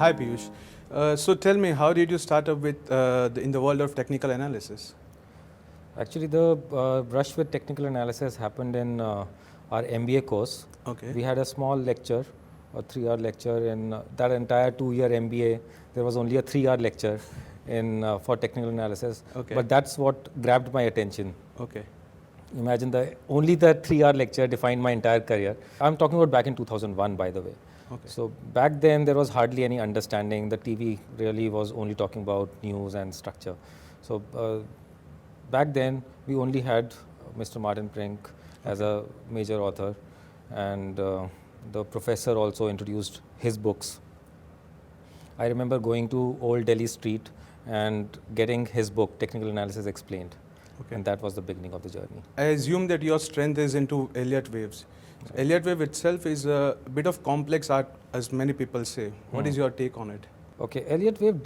Hi Piyush. So tell me, how did you start up with in the world of technical analysis? Actually, the brush with technical analysis happened in our MBA course. Okay. We had a small lecture, a 3-hour lecture in that entire 2-year MBA. There was only a 3-hour lecture in for technical analysis. Okay. But that's what grabbed my attention. Okay. Imagine only the 3-hour lecture defined my entire career. I'm talking about back in 2001, by the way. Okay. So back then there was hardly any understanding. The TV really was only talking about news and structure. So back then we only had Mr. Martin Prink as a major author, and the professor also introduced his books. I remember going to Old Delhi Street and getting his book, Technical Analysis Explained. Okay. And that was the beginning of the journey. I assume that your strength is into Elliott waves. So Elliott wave itself is a bit of complex art, as many people say. What is your take on it? Okay, Elliott wave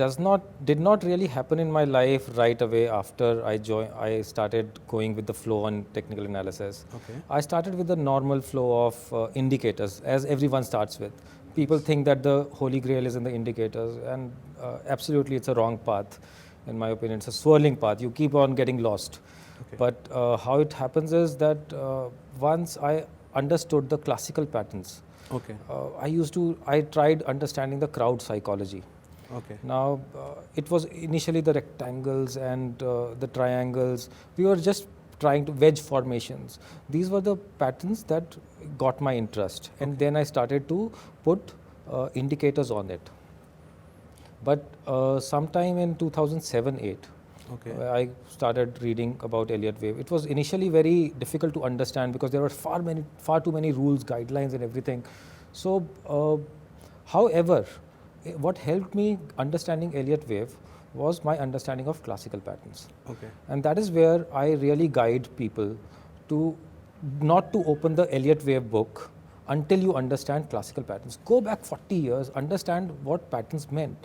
did not really happen in my life right away after I started going with the flow on technical analysis. Okay. I started with the normal flow of indicators, as everyone starts with. People think that the holy grail is in the indicators, and absolutely it's a wrong path. In my opinion, it's a swirling path. You keep on getting lost. Okay. But how it happens is that once I understood the classical patterns, Okay. I tried understanding the crowd psychology. Okay. Now, it was initially the rectangles and the triangles. We were just trying to wedge formations. These were the patterns that got my interest. And then I started to put indicators on it. But sometime in 2007-8, Okay. I started reading about Elliott wave. It was initially very difficult to understand because there were far too many rules, guidelines and everything. So, however, what helped me understanding Elliott wave was my understanding of classical patterns. Okay. And that is where I really guide people to not to open the Elliott wave book until you understand classical patterns. Go back 40 years, understand what patterns meant.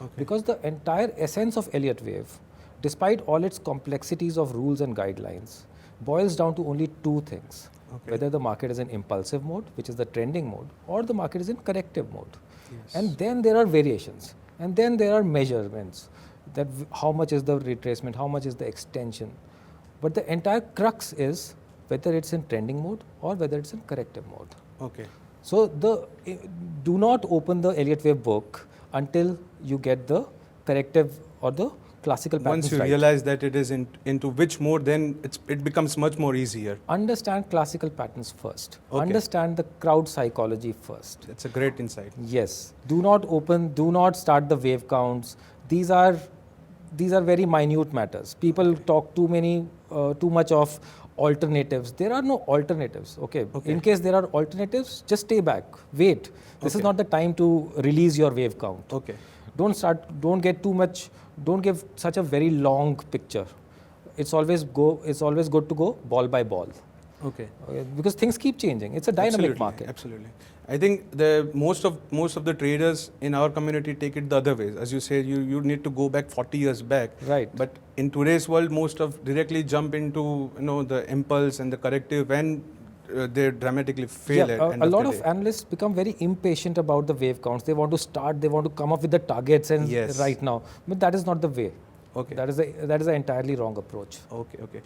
Okay. Because the entire essence of Elliott wave, despite all its complexities of rules and guidelines, boils down to only two things. Okay. Whether the market is in impulsive mode, which is the trending mode, or the market is in corrective mode. Yes. And then there are variations. And then there are measurements. That how much is the retracement, how much is the extension. But the entire crux is whether it's in trending mode or whether it's in corrective mode. Okay. So do not open the Elliott wave book until you get the corrective or the classical patterns Once you right. realize that it is into which mode, then it becomes much more easier. Understand classical patterns first. Okay. Understand the crowd psychology first. That's a great insight. Yes. Do not start the wave counts. These are very minute matters. People talk too much of alternatives. There are no alternatives. Okay. In case there are alternatives, just stay back. Wait. This is not the time to release your wave count. Okay. Don't give such a very long picture. It's always good to go ball by ball. Okay. Because things keep changing. It's a dynamic market. Absolutely. I think most of the traders in our community take it the other way. As you say, you need to go back 40 years back. Right. But in today's world, most of directly jump into the impulse and the corrective, and they dramatically fail. Yeah, at a lot of analysts become very impatient about the wave counts. They want to come up with the targets and Yes. right now. But that is not the way. Okay. That is an entirely wrong approach. Okay.